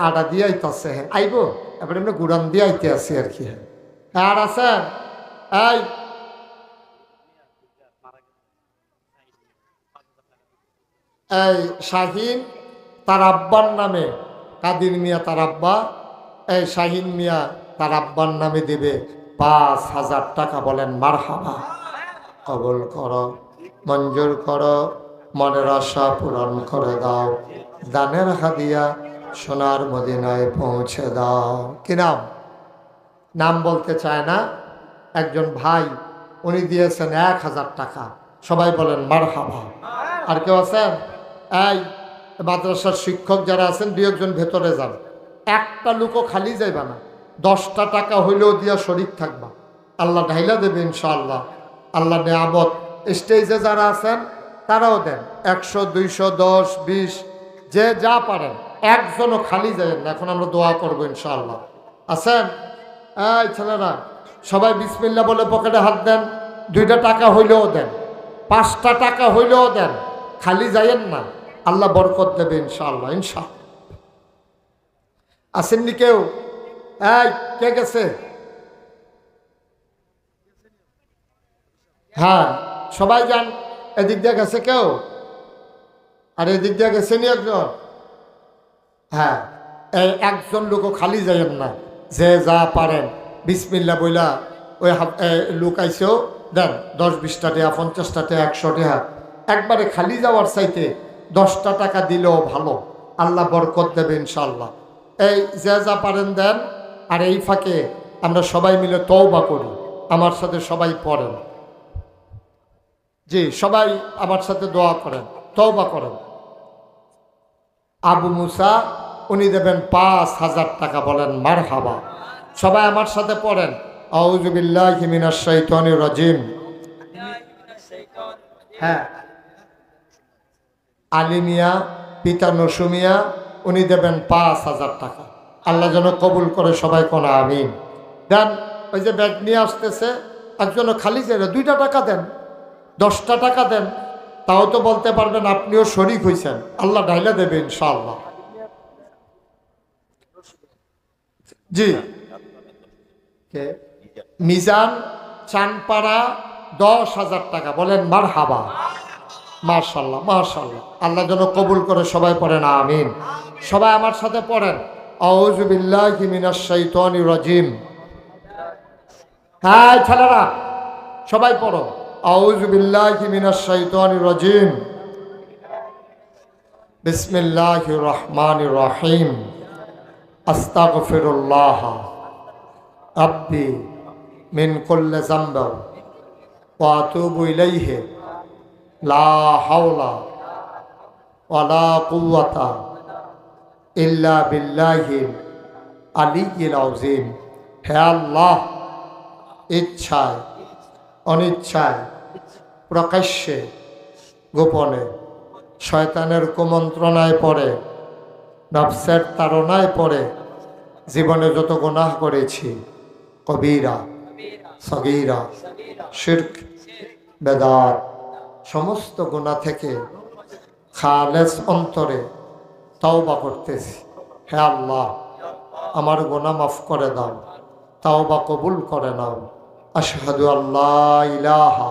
S1: আটা দিয়ে আইতাছে আইব এবারে এমনি গুড়ান দিয়ে আইতে আছি আর কি। আর আছেন এই এই শাহিন তার আব্বার নামে, কাদির মিয়া তার আব্বা, এই শাহিন মিয়া তার আব্বার নামে দেবে 5000 টাকা। বলেন মারহাবা। কবুল করো, মঞ্জুর করো, মনের আশা পূরণ করে দাও, দানের হাদিয়া সোনার মদিনায় পৌঁছে দাও। কি নাম? নাম বলতে চায় না। একজন ভাই উনি দিয়েছেন 1000 টাকা। সবাই বলেন মারহাবা। আর কেউ আছেন? এই মাদ্রাসার শিক্ষক যারা আছেন 2-1 ভেতরে যান। একটা লোকও খালি যাইবা না। 10টা টাকা হইলেও দিয়া শরীক থাকবা, আল্লাহ ঢাইলা দেবে ইনশাআল্লাহ। আল্লাহ নেয়ামত। স্টেজে যারা আছেন তারাও দেন। 100, 200, 10, 20 যে যা পারেন। একজনও খালি যাবেন না। এখন আমরা দোয়া করবো ইনশাআল্লাহ। আছেন? এই ছেলেরা সবাই বিসমিল্লাহ বলে পকেটে হাত দেন। 2টা টাকা হইলেও দেন, 5টা টাকা হইলেও দেন। খালি যাইয়েন না, আল্লাহ বরকত দেবে ইনশাআল্লাহ। ইনশাআল্লাহ। আসেননি কেউ? এই কে গেছে? হ্যাঁ সবাই যান। এদিক দিয়ে গেছে কেউ? আর এদিক দিয়ে গেছেনি একজন? হ্যাঁ এই একজন লোকও খালি যাইয়েন না। যে যা পারেন বিসমিল্লাহ বইলা ওই লোক আইসেও দেন। 10-20টা টাকা, 50টা টাকা, 100 টাকা। একবারে খালি যাওয়ার চাইতে 10টা টাকা দিলেও ভালো, আল্লাহ বরকত দেবে ইনশাআল্লাহ। এই যে যা পারেন দেন। আর এই ফাঁকে আমরা সবাই মিলে তওবা করি। আমার সাথে সবাই পড়েন। জি সবাই আমার সাথে দোয়া করেন, তওবা করেন। আবু মুসা উনি দেবেন 5000 টাকা। বলেন মারহাবা। সবাই আমার সাথে পড়েন আউযু বিল্লাহি মিনাশ শাইতানির রাজিম। হ্যাঁ আলী মিয়া পিতা নসুমিয়া উনি দেবেন 5000 টাকা। আল্লাহ যেন কবুল করে। সবাই কোন আমিন। দেন। ওই যে ব্যাগ নিয়ে আসতেছে একজনও খালি যায় না। 2টা টাকা দেন, 10টা টাকা দেন। তাও তো বলতে পারবেন আপনিও শরীক হয়েছেন, আল্লাহ ঢাইলা দেবে ইনশাআল্লাহ। জি কে? মিজান চানপাড়া 10,000 টাকা। বলেন মারহাবা। মাশাআল্লাহ মাশাআল্লাহ। আল্লাহ যেন কবুল করে। সবাই পড়েন আমিন। সবাই আমার সাথে পড়েন আউযু বিল্লাহি মিনাশ শাইতানির রাজিম। হ্যাঁ ছেলেরা সবাই পড়ো আউযু বিল্লাহি মিনাশ শাইতানির রাজিম। বিসমিল্লাহির রহমানির রহিম। আস্তাগফিরুল্লাহ রাব্বি মিন কুল্লি যামবি ওয়া আতুবু ইলাইহি লা হাওলা ওয়ালা কুওয়াতা ইল্লা বিল্লাহিল আলিয়্যিল আযীম। হে আল্লাহ, ইচ্ছায় অনিচ্ছায় প্রকাশ্যে গোপনে শয়তানের কুমন্ত্রণায় পড়ে, নফসের তাড়নায় পড়ে জীবনে যত গুনাহ করেছি, কবিরা সগীরা শিরক বেদাত, সমস্ত গুনাহ থেকে খালেস অন্তরে তাওবা করতেছি। হে আল্লাহ, আমার গুনাহ মাফ করে দাও, তাওবা কবুল করে নাও। আশহাদু আল্লা ইলাহা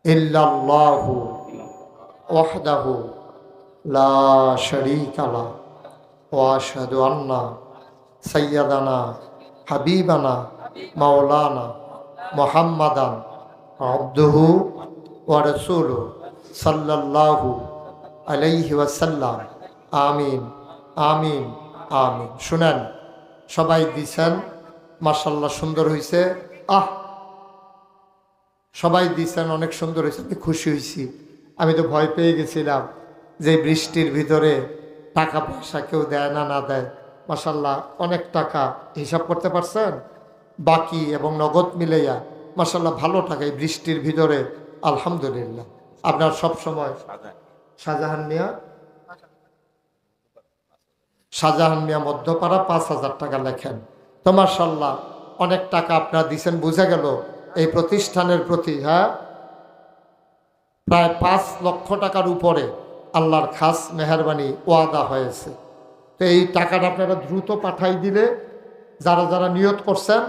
S1: ইল্লাল্লাহু ওয়াহদাহু লা শারীকা লাহু ওয়া আশহাদু আন্না সাইয়্যিদানা হাবিবানা মাওলানা মুহাম্মাদান আবদুহু ওয়া রাসূলুহু সাল্লাল্লাহু আলাইহি ওয়াসাল্লাম। আমিন আমিন আমিন। শুনেন, সবাই দিছেন মাশাআল্লাহ, সুন্দর হয়েছে। সবাই দিছেন, অনেক সুন্দর হয়েছে। আমি খুশি হয়েছি। আমি তো ভয় পেয়ে গেছিলাম যে বৃষ্টির ভিতরে টাকা পয়সা কেউ দেয় না না দেয়। মাশাআল্লাহ অনেক টাকা। হিসাব করতে পারছেন? বাকি এবং নগদ মিলাইয়া মাশাআল্লাহ ভালো টাকা এই বৃষ্টির ভিতরে আলহামদুলিল্লাহ। আপনার সব সময় শাহজাহান মিয়া মধ্যপাড়া 5,000 টাকা লেখেন। তো মাশাআল্লাহ অনেক টাকা আপনারা দিছেন, বোঝা গেল এই প্রতিষ্ঠানের প্রতি। হ্যাঁ, প্রায় 5 লক্ষ টাকার উপরে আল্লাহর খাস মেহেরবানি ওয়াদা হয়েছে। তো এই টাকাটা আপনারা দ্রুত পাঠাই দিলে যারা যারা নিয়ত করছেন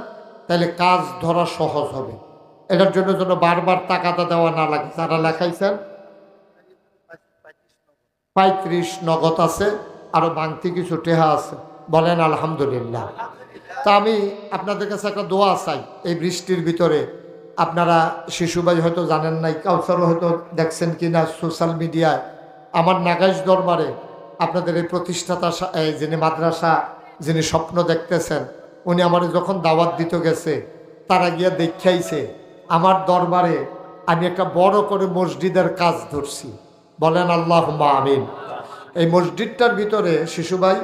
S1: তাহলে কাজ ধরা সহজ হবে। এটার জন্য যেন বারবার টাকাটা দেওয়া না লাগে। যারা লেখাইছেন 35 নগদ আছে, আরো বাংতি কিছু টেহা আছে, বলেন আলহামদুলিল্লাহ। তা আমি আপনাদের কাছে একটা দোয়া চাই এই বৃষ্টির ভিতরে। আপনারা শিশুভাই হয়তো জানেন নাই, কাউসারও হয়তো দেখছেন কিনা সোশ্যাল মিডিয়ায়, আমার নাগাইশ দরবারে আপনাদের এই প্রতিষ্ঠাতা যিনি মাদ্রাসা যিনি স্বপ্ন দেখতেছেন, উনি আমার যখন দাওয়াত দিতে গেছে তারা গিয়া দেখাইছে আমার দরবারে আমি একটা বড় করে মসজিদের কাজ ধরছি, বলেন আল্লাহুম্মা আমিন। এই মসজিদটার ভিতরে শিশুভাই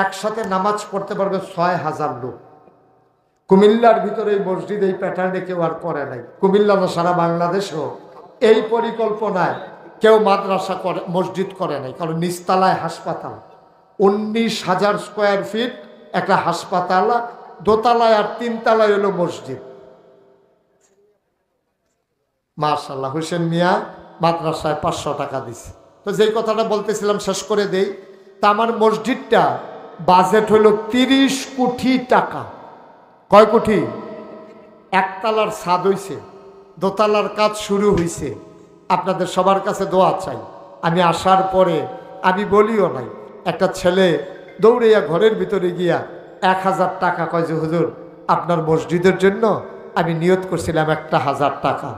S1: একসাথে নামাজ পড়তে পারবে 6,000 লোক। কুমিল্লার ভিতরে এই মসজিদ এই প্যাটার্নে কেউ আর করে নাই, কুমিল্লা না সারা বাংলাদেশও এই পরিকল্পনায় কেউ মাদ্রাসা করে মসজিদ করে নাই। কারণ নিচতলায় হাসপাতাল, 19,000 স্কোয়ার ফিট একটা হাসপাতাল, দোতলায় আর 3 তলায় হলো মসজিদ। মাশাআল্লাহ, হোসেন মিয়া মাদ্রাসায় 500 টাকা দিছে। তো যেই কথাটা বলতেছিলাম শেষ করে দেই। তা আমার মসজিদটা বাজেট হলো 30 কোটি টাকা। কয় কোটি? একতলার ছাদ হইছে, দোতলার কাজ শুরু হইছে। আপনাদের সবার কাছে দোয়া চাই। আমি আসার পরে আমি বলিও নাই, একটা ছেলে দৌড়াইয়া ঘরের ভিতরে গিয়া 1,000 টাকা কয় যে হুজুর আপনার মসজিদের জন্য আমি নিয়ত করছিলাম 1,000 টাকা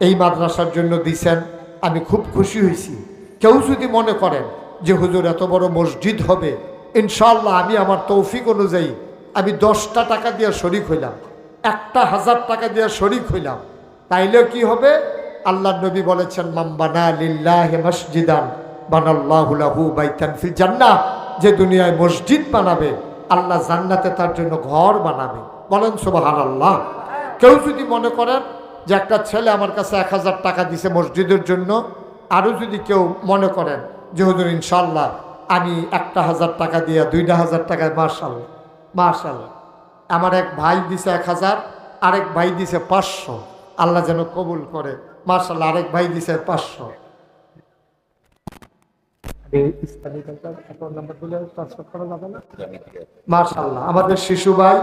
S1: এই মাদ্রাসার জন্য দিছেন, আমি খুব খুশি হয়েছি। কেউ যদি মনে করেন যে হুজুর এত বড় মসজিদ হবে, ইনশাআল্লাহ আমি আমার তৌফিক অনুযায়ী আমি 10টা টাকা দিয়ে শরিক হইলাম, 1,000 টাকা দিয়ে শরিক হইলাম, তাইলেও কি হবে? আল্লাহর নবী বলেছেন মান বানা লিল্লাহি মসজিদান বানাল্লাহু লাহু বাইতান ফিল জান্নাহ। যে দুনিয়ায় মসজিদ বানাবে আল্লাহ জান্নাতে তার জন্য ঘর বানাবে, বলেন সুবহানাল্লাহ। কেউ যদি মনে করেন যে একটা ছেলে আমার কাছে 1,000 টাকা দিছে মসজিদের জন্য, আরও যদি কেউ মনে করেন যে হুজুর ইনশাআল্লাহ আমি 1,000 টাকা দিয়ে 2,000 টাকায়, মাশাআল্লাহ মাশাআল্লাহ। আমার এক ভাই দিছে 1,000, আরেক ভাই দিছে 500, আল্লাহ যেন কবুল করে, মাশাআল্লাহ। আরেক ভাই দিছে 500। মাশাআল্লাহ, আমাদের শিশু ভাই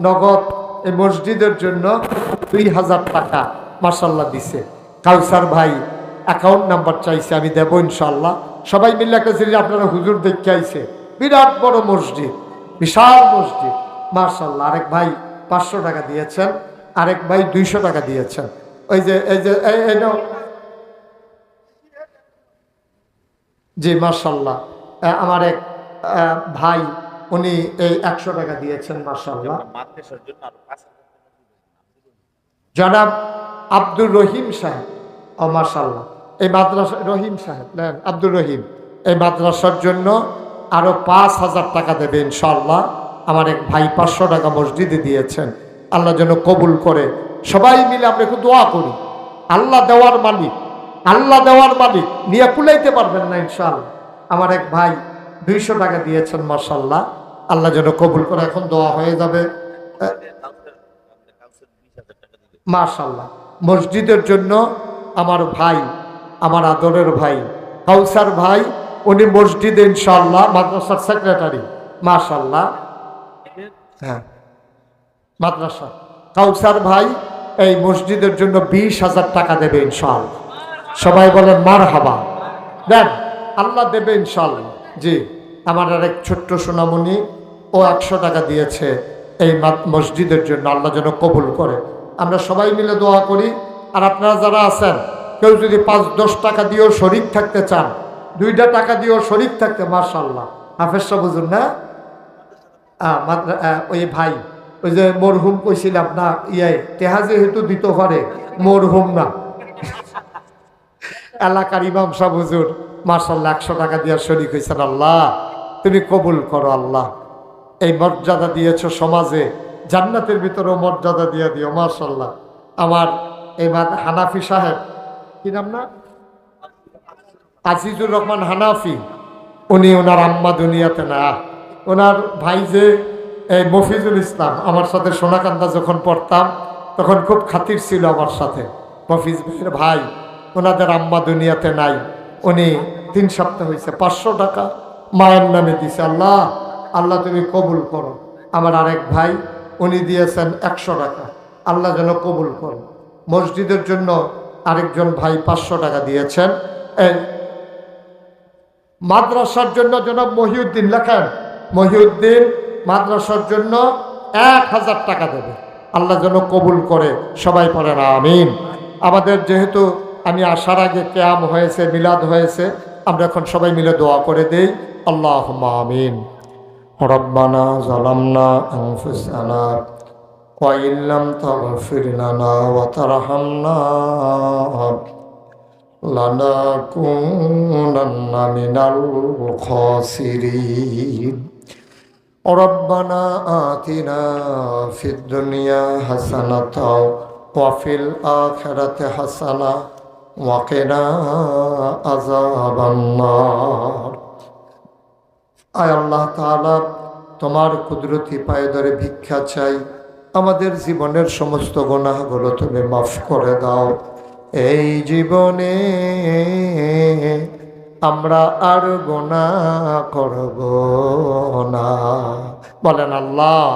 S1: নগদ এই মসজিদের জন্য 2,000 টাকা মাশাআল্লাহ দিছে। কাউসার ভাই অ্যাকাউন্ট নাম্বার চাইছে, আমি দেবো ইনশাআল্লাহ। সবাই মিলে একটা জিনিস আপনারা হুজুর দেখে আইছে, বিরাট বড় মসজিদ, বিশাল মসজিদ, মাশাআল্লাহ। আরেক ভাই 500 টাকা দিয়েছেন, আরেক ভাই 200 টাকা দিয়েছেন। ওই যে এই যে এই নাও, জি মাশাআল্লাহ। আমার এক ভাই উনি এই 100 টাকা দিয়েছেন, মাশাআল্লাহ। জনাব আব্দুর রহিম সাহেব, ও মাশাআল্লাহ, এই মাদ্রাসা রহিম সাহেব নেন, আব্দুর রহিম এই মাদ্রাসার জন্য আরো 5,000 টাকা দেবে ইনশাআল্লাহ। আমার এক ভাই 500 টাকা মসজিদে দিয়েছেন, আল্লাহ যেন কবুল করে। সবাই মিলে আমরা একটু দোয়া করি। আল্লাহ দেওয়ার মালিক, আল্লাহ দেওয়ার মালিক, নিয়ে কুলাইতে পারবেন না ইনশাআল্লাহ। আমার এক ভাই 200 টাকা দিয়েছেন, মাশাআল্লাহ, আল্লাহ যেন কবুল করে। এখন দোয়া হয়ে যাবে মাশাআল্লাহ। মসজিদের জন্য আমার ভাই, আমার আদরের ভাই কাউসার ভাই, উনি মসজিদে ইনশাআল্লাহ মাদ্রাসার সেক্রেটারি, মাশাআল্লাহ। হ্যাঁ, মাদ্রাসা কাউসার ভাই এই মসজিদের জন্য 20,000 টাকা দেবে ইনশাআল্লাহ। সবাই বলেন মারহাবা, দেন আল্লাহ দেবে ইনশাআল্লাহ। জি, আমার আরেক ছোট্ট সোনামণি, ও 100 টাকা দিয়েছে এই মসজিদের জন্য, আল্লাহ যেন কবুল করে। আমরা সবাই মিলে দোয়া করি। আর আপনারা যারা আছেন, কেউ যদি 5-10 টাকা দিয়েও শরিক থাকতে চান, 2টা টাকা দিয়েও শরিক থাকতে, মাশাআল্লাহ। হাফেজ সাহেব বুঝুন না, ওই ভাই ওই যে মরহুম কইছিলাম না, তেহা যেহেতু দিতে পারে, মরহুম না, এলাকার ইমাম সাহেব হুজুর মাশাআল্লাহ 100 টাকা দিয়ে শরিক হয়েছেন। আল্লাহ তুমি কবুল করো, আল্লাহ এই মর্যাদা দিয়েছ সমাজে, জান্নাতের ভিতরেও মর্যাদা দিয়ে দিও মাশাআল্লাহ। আমার এই হানাফি সাহেব, কি নাম না, আজিজুর রহমান হানাফি, উনি ওনার আম্মা দুনিয়াতে না, ওনার ভাই যে এই মফিজুল ইসলাম, আমার সাথে সোনাকান্দা যখন পড়তাম তখন খুব খাতির ছিল আমার সাথে। মফিজ ভাইয়ের ভাই, ওনাদের আম্মা দুনিয়াতে নাই, উনি 3 সপ্তাহ হয়েছে 500 টাকা মায়ের নামে দিছে। আল্লাহ আল্লাহ তুমি কবুল করো। আমার আরেক ভাই, উনি দিয়েছেন 100 টাকা, আল্লাহ যেন কবুল করো। মসজিদের জন্য আরেকজন ভাই 500 টাকা দিয়েছেন। এই মাদ্রাসার জন্য জনাব মহিউদ্দিন লেখেন, মহিউদ্দিন মাদ্রাসার জন্য 1000 টাকা দেবে, আল্লাহ যেন কবুল করে। সবাই পড়েন আমিন। আমাদের যেহেতু আমি আসার আগে কিয়াম হয়েছে, মিলাদ হয়েছে, আমরা এখন সবাই মিলে দোয়া করে দেই। আল্লাহুম্মা আমিন। রব্বানা যালামনা আনফুসানা ওয়া ইল্লাম তাগফির লানা ওয়া তারহামনা লানাকুনান্না মিনাল খাসিরিন। রব্বানা আতিনা ফিদ দুনিয়া হাসানাতাও ওয়া ফিল আখিরাতি হাসানা ওয়া কিনা আযাবান নার। আয় আল্লাহ তাআলা, তোমার কুদরতি পায়ে ধরে ভিক্ষা চাই, আমাদের জীবনের সমস্ত গুনাহগুলো তুমি মাফ করে দাও। এই জীবনে আমরা আর গুনাহ করব না। বলেন আল্লাহ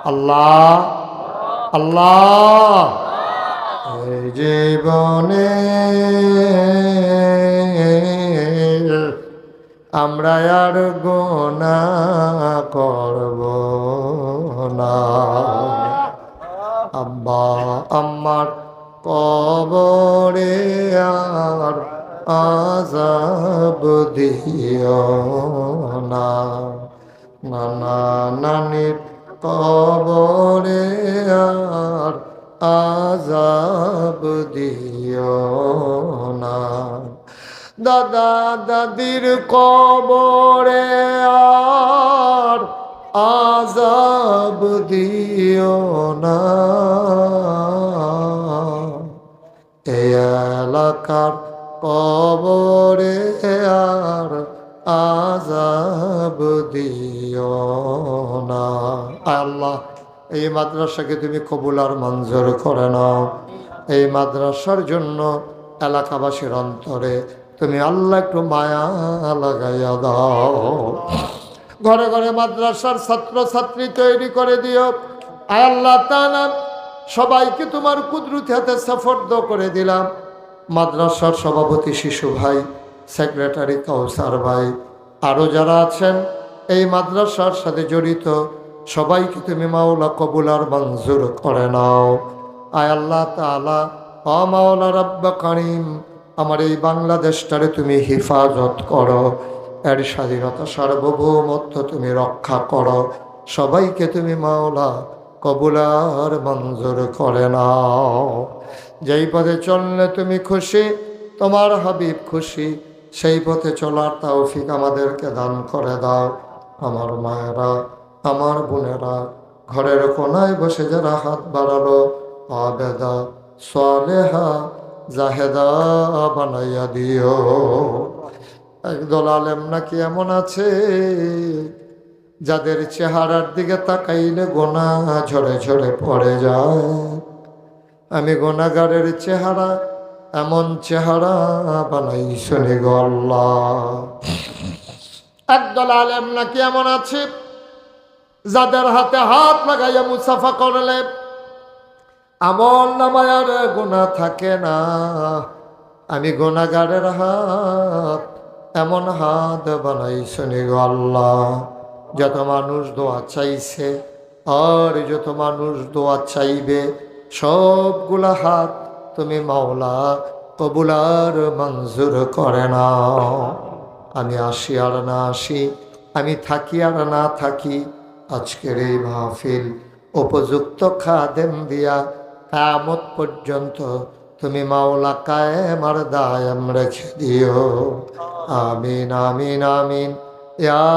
S1: আল্লাহ আল্লাহ। এই জীবনে আমরা আর গুনাহ করব না। আব্বা আম্মার কবরে আর আযাব দিও না, নানা নানির কবরে আর আযাব দিও না, দাদা দাদির কবরে আর আযাব দিও না, এই এলাকার কবরে আর আযাব দিও না। আল্লাহ, এই মাদ্রাসাকে তুমি কবুল আর মঞ্জুর করে নাও। এই মাদ্রাসার জন্য এলাকাবাসীর অন্তরে তুমি আল্লাহ একটু মায়া লাগাইয়া দাও। ঘরে ঘরে মাদ্রাসার ছাত্র ছাত্রী তৈরি করে দিও। আয় আল্লাহ তাআলা, সবাইকে তোমার কুদরতি হাতে সাফর্দ করে দিলাম। মাদ্রাসার সভাপতি শিশু ভাই, সেক্রেটারি কাউসার ভাই, আরও যারা আছেন এই মাদ্রাসার সাথে জড়িত, সবাইকে তুমি মাওলা কবুল আর মঞ্জুর করে নাও। আয় আল্লাহ তাআলা, ও মাওলা রব্বা কারীম, আমার এই বাংলাদেশটারে তুমি হেফাজত করো, এর স্বাধীনতা সার্বভৌমত্ব তুমি রক্ষা করো। সবাইকে তুমি মাওলা কবুল আর মঞ্জুর করে নাও। যেই পথে চললে তুমি খুশি, তোমার হাবিব খুশি, সেই পথে চলার তৌফিক আমাদেরকে দান করে দাও। আমার মায়েরা, আমার বোনেরা, ঘরের কোনায় বসে যারা হাত বাড়ালো, আবেদা সালেহা জাহেদা বানাইয়া দিও। একদল আলেম নাকি এমন আছে যাদের চেহারার দিকে তাকাইলে গোনাহ ঝরে ঝরে পড়ে যায়। আমি গোনাগারের চেহারা, এমন চেহারা বানাইছনি গো আল্লাহ। একদল আলেম নাকি এমন আছে যাদের হাতে হাত লাগাইয়া মুসাফা করলে আমল নামায় আর গুনাহ থাকে না। আমি গুনাহগারের হাত, এমন হাত বানাইছনি গো আল্লাহ। যত মানুষ দোয়া চাইছে আর যত মানুষ দোয়া চাইবে, সবগুলা হাত তুমি মাওলা কবুল আর মঞ্জুর করে নাও। আমি আসি আর না আসি, আমি থাকি আর না থাকি, আজকের এই মাহফিল উপযুক্ত খাদেম দিয়া কিয়ামত পর্যন্ত তুমি মাওলা কায়েম আর দায়েম রেখে দিও। আমিন আমিন আমিন। ইয়া